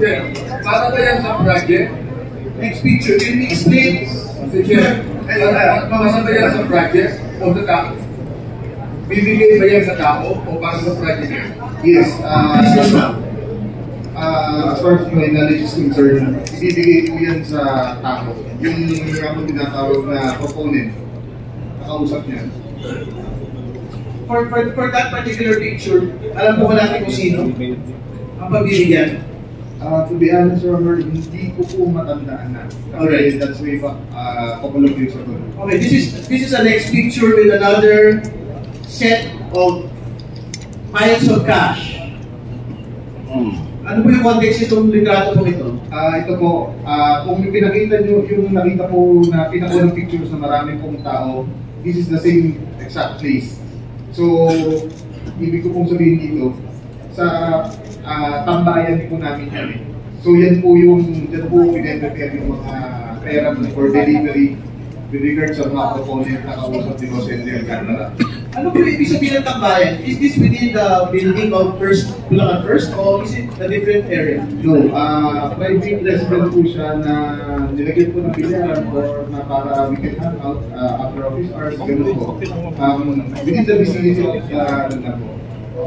Chair, para ba yan sa project? Next picture, can you explain? Mr. Chair, para ba yan sa project o sa tao? Bibigay ba yan sa tao o para sa project yan? Yes, as far as my knowledge is concerned, ibibigay ko yan sa tao. Yung ako tinatawag na proponent, nakausap niya. For that particular picture, alam po ba natin kung sino ang pabibigyan? To be honest, Your Honor, hindi ko po matandaan na. Alright. That's way back couple of years ago. Okay, this is the next picture with another set of piles of cash. Ano po yung context itong litrato po ito? Ito po, kung pinakita nyo yung nakita po na pinakuha ng pictures na marami pong tao, this is the same exact place. So, ibig ko pong sabihin dito, sa tambayan po namin yan eh. So yan po pinag-prepare yung mga pera for delivery with regards sa mga proponent na kausap ni Jose Alcantara. Ano po yung ibig sabihin ng tambayan? Is this within the building of Bulacan First or is it a different area? No, private resident po siya na nilagyan po ng bilyaran or na para we can hang out after office hours, gano'n po. Within the vicinity of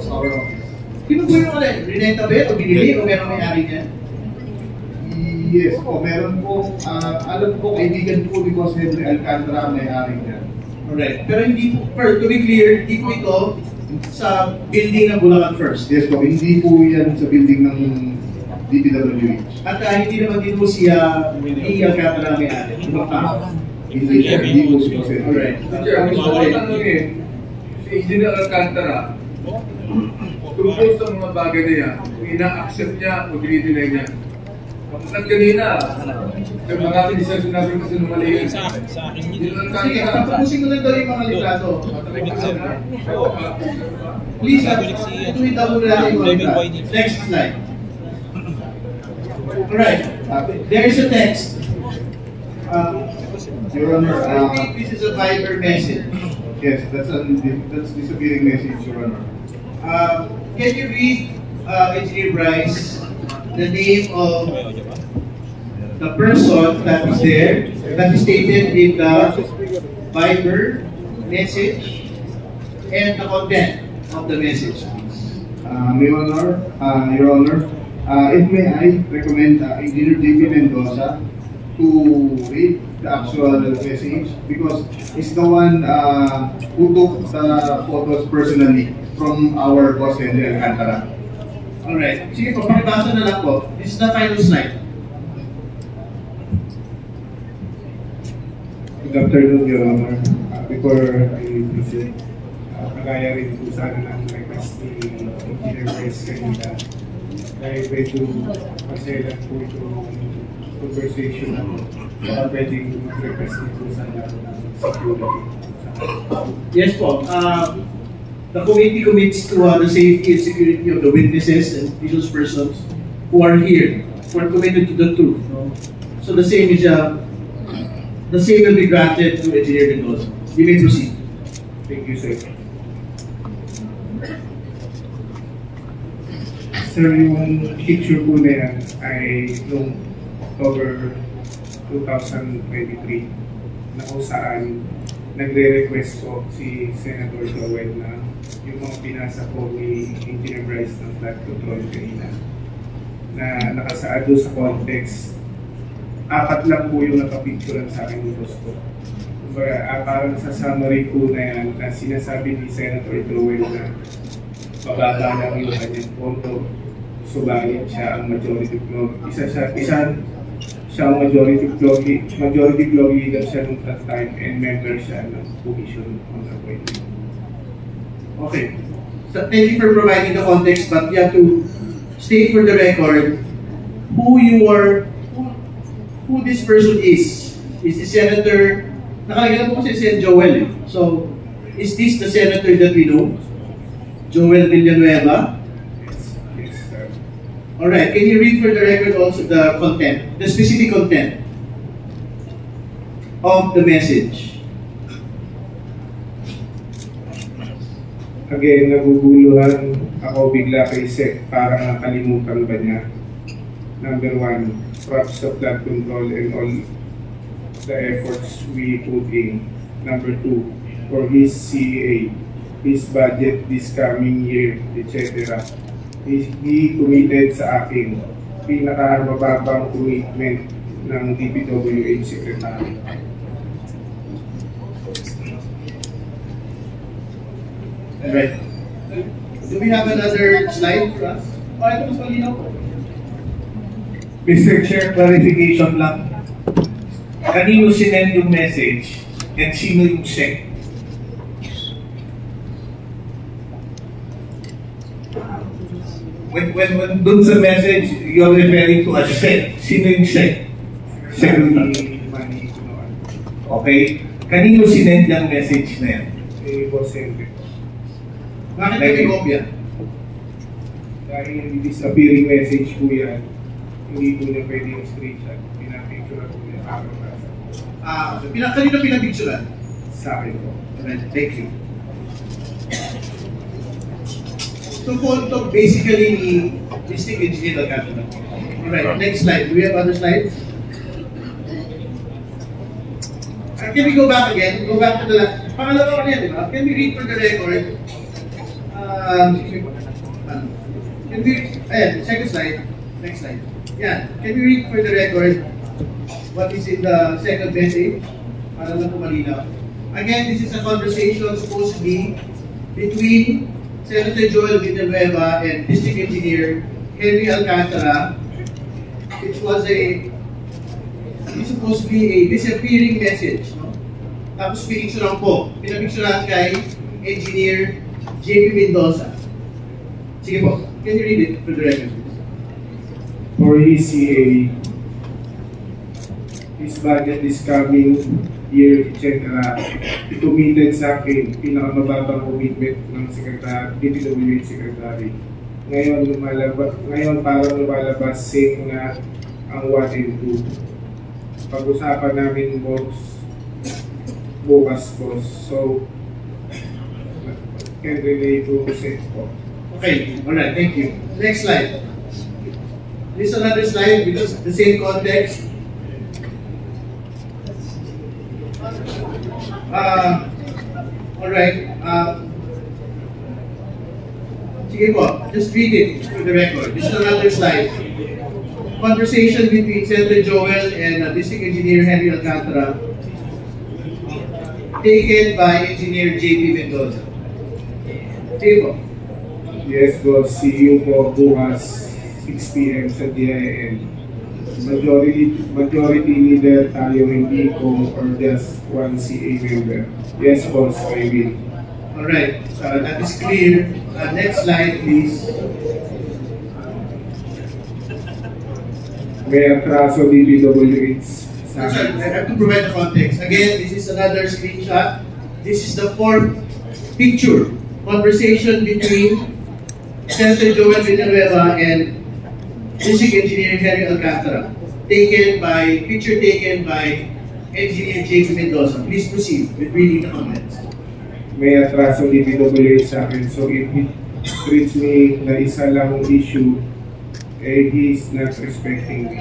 our office. Sino po yung rinenta ba o binili o meron may-ari niya? Yes po, meron po, alam po kaibigan po ni Jose Henry Alcantara ang may-ari niya. Alright, pero hindi po, first, to be clear, hindi po ito sa building ng Bulacan First. Yes po, hindi po yan sa building ng DPWH. At hindi naman din po siya Alcantara ang may-ari. Ibang tao. Hindi po si Jose. Alright. Mr. Chair, gusto ko tanongin, si Engineer Alcantara, tungkol sa mga bagay na yan, ina-accept niya o dinidinay niya. Kapag kanina, yung marami siya sinabi kasi numaligay. Sa akin Sige, tapusin ko lang daw yung mga litrato. Please, ituloy daw muna natin yung mga litrato. Next slide. Alright, there is a text. Your Honor, This is a Viber message. yes, that's disappearing message, Your Honor. Can you read, Engineer Bryce, the name of the person that is there, that is stated in the Viber message, and the content of the message, please? Your Honor, if may I recommend Engineer J.P. Mendoza to read the actual message because he's the one who took the photos personally from our boss Henry Alcantara. Alright. Sige po, pakibasa na lang po. This is the final slide. Good afternoon, Your Honor. Before I proceed, kagaya rin po sana ng request ni Engineer Bryce kanina. Dahil medyo maselan po itong conversation na baka pwedeng mag-request din po sana ng security. Yes po. The committee commits to the safety and security of the witnesses and those persons who are here, who are committed to the truth. No? So the same will be granted to Engineer Mendoza. You may proceed. Thank you, sir. Sir, yung picture po na yan ay noong October 2023 na kung saan nagre-request po si Senator Joel na yung mga pinasa po ni Engineer Bryce ng flood control kanina na nakasaad doon sa context. 4 lang po yung nakapicturean sa akin ng boss ko. Parang sa summary po na yan na sinasabi ni Senator Joel na bababa lang yung kanyang photo, subalit siya ang majority vlog. Isa siya ang majority vlog leader siya nung that time and member siya ng commission on the point. Okay. So thank you for providing the context, but you have to state for the record who this person is. Is the senator, nakalagay po kasi si Joel eh. So, is this the senator that we know? Joel Villanueva? Yes, sir. Alright, can you read for the record also the content, the specific content of the message? Again, naguguluhan ako bigla kay Sek, parang nakalimutan ba niya? number one, props of flood control and all the efforts we put in. Number two, for his CEA, his budget this coming year, etc. He committed sa akin, pinakamababang commitment ng DPWH Secretary. Alright. Do we have another slide for us? Oh, ito mas malinaw po. Mr. Chair, clarification lang. Kanino sinend yung message and sino yung sec? When dun sa message, you're referring to a sec. Sino yung sec? Secretary. Okay? Kanino sinend yung message na yan? Boss Henry. Bakit may kopya? Dahil disappearing message po yan, hindi po niya pwede yung screenshot. Pinapicture po niya para masa. Okay. Kanino pinapicturean? Sa akin po. Alright, thank you. So, photo basically ni District Engineer Alcantara. Alright, next slide. Do we have other slides? Can we go back again? Go back to the pangalawa ko yan, di ba? Can we read for the record? Can we, second slide. Next slide. Yeah, can we read for the record what is in the second message? Para lang po malinaw. Again, this is a conversation supposedly between Senator Joel Villanueva and District Engineer Henry Alcantara, which was it's supposed to be a disappearing message. No? Tapos pinicturean po. Pinapicturean kay Engineer JP Mendoza. Sige po, can you read it for the record, please? For his CA, his budget is coming year, etc. Committed sa akin, pinakamababang commitment ng DPWH Secretary. Ngayon parang lumalabas same na ang 1 and 2. Pag-usapan namin bukas boss. So, can relate to set po. Okay, alright, thank you. Next slide. This is another slide because the same context. Alright. Sige po, just read it for the record. This is another slide. Conversation between Senator Joel and District Engineer Henry Alcantara, taken by Engineer JP Mendoza. Sige po. Yes boss, see you po bukas 6 PM sa DIN. Majority leader tayo, hindi ko or just one CA member. Yes boss, I will. Alright, that is clear. Next slide please. May atraso DPWH sa Sorry, I have to provide the context. Again, this is another screenshot. This is the fourth picture. Conversation between Senator Joel Villanueva and District Engineer Henry Alcantara. Picture taken by Engineer JP Mendoza. Please proceed with reading the comments. may atraso DPWH sa akin. So if it treats me na isa lang issue, he's not respecting me.